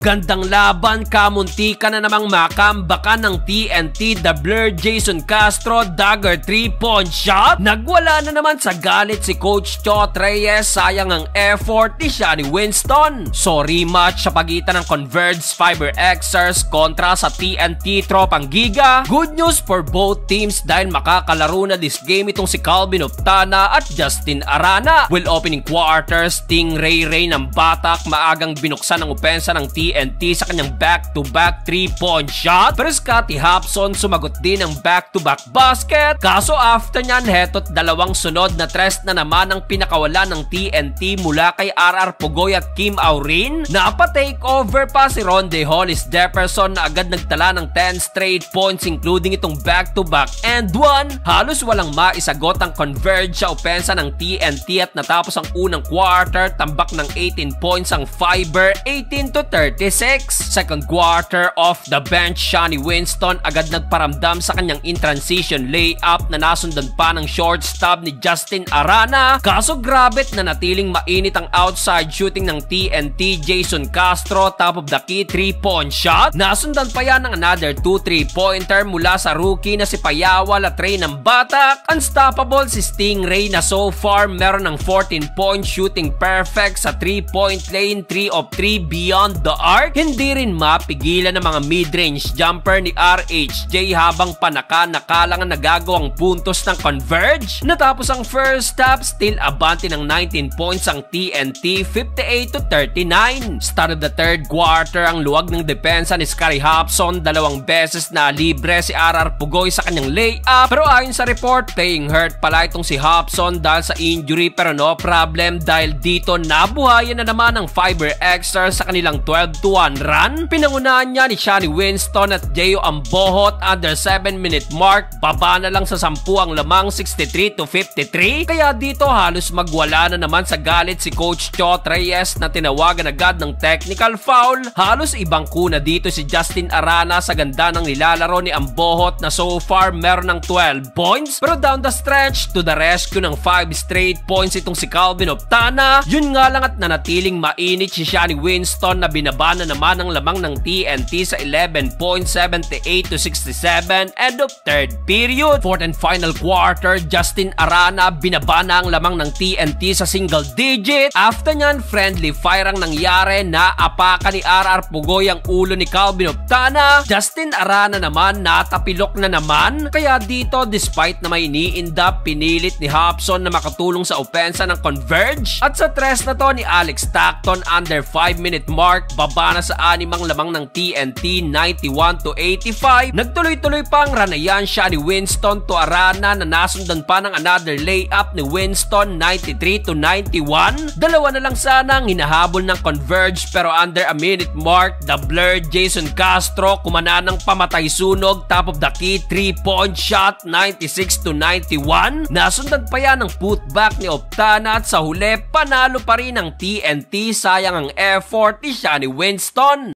Gandang laban, kamuntika na namang makambakan ng TNT. The Blur, Jason Castro, dagger 3-point shot. Nagwala na naman sa galit si Coach Chot Reyes. Sayang ang effort ni Shani Winston. So rematch sa pagitan ng Converge Fiber Xers kontra sa TNT Tropang Giga. Good news for both teams dahil makakalaro na this game itong si Calvin Oftana at Justin Arana. Will opening quarter, Stingray ng Batak maagang binuksan ng opensa ng TNT sa kanyang back-to-back 3-point shot. Pero Scottie Hopson sumagot din ng back-to-back basket. Kaso after nyan, heto't dalawang sunod na tres na naman ang pinakawala ng TNT mula kay RR Pugoy at Kim Aurin. Napa-takeover pa si Ronde Hollis Jefferson na agad nagtala ng 10 straight points including itong back-to-back and one. Halos walang maisagot ang Converge sa opensa ng TNT at natapos ang unang quarter, tambak ng 18 points ang Fiber, 18-36. Second quarter, off the bench, Shani Winston agad nagparamdam sa kanyang in-transition layup na nasundan pa ng short stop ni Justin Arana. Kaso grabet na natiling mainit ang outside shooting ng TNT. Jason Castro, top of the key 3-point shot. Nasundan pa yan ng another 2 3-pointer mula sa rookie na si Payawa Latray ng Batak. Unstoppable si Stingray na so far meron ng 14-point shooting perfect sa 3-point lane, 3 of 3 beyond the arc. Hindi rin mapigilan ng mga mid-range jumper ni RHJ habang panaka-nakalang nagagawang puntos ng Converge. Natapos ang first half, still abante ng 19 points ang TNT, 58-39. Start of the third quarter, ang luwag ng depensa ni Scottie Hopson, dalawang beses na libre si RR Pugoy sa kanyang layup. Pero ayon sa report, playing hurt pala itong si Hopson dahil sa injury, pero no problem dahil dito nabuhayan na naman ang Fiber Xers sa kanilang 12-1 run. Pinangunahan niya ni Shani Winston at Jeyo Ambohot under 7-minute mark. Baba na lang sa 10 ang lamang, 63-53. Kaya dito halos magwala na naman sa galit si Coach Chot Reyes na tinawagan agad ng technical foul. Halos ibang kuna dito si Justin Arana sa ganda ng nilalaro ni Ambohot na so far meron ng 12 points. Pero down the stretch, to the rescue ng 5 straight points itong si Calvin Oftana. Yun nga lang at nanatiling mainit si Shani Winston na binaba na naman ang lamang ng TNT sa 11 points, 78-67, end of third period. Fourth and final quarter, Justin Arana binaba na ang lamang ng TNT sa single digit. After nyan, friendly fire ang nangyari na apaka ni RR Pugoy ang ulo ni Calvin Oftana. Justin Arana naman natapilok na naman. Kaya dito, despite na may ni-indap, pinilit ni Hopson na makatulong sa opensa ng Converge. At sa tres na to ni Alex Stockton under 5-minute mark, baba na sa 6 lamang ng TNT, 91-85. Nagtuloy-tuloy pa ang ranayan Shani Winston to Arana na nasundan pa ng another layup ni Winston, 93-91. Dalawa na lang sana ang hinahabol ng Converge pero under a minute mark, the Blur, Jason Castro kumana ng pamatay sunog, top of the key 3-point shot, 96-91. Nasundan pa yan ng putback ni Oftana at sa huli panalo pa rin ang TNT. Sayang ang effort ni Shani Winston.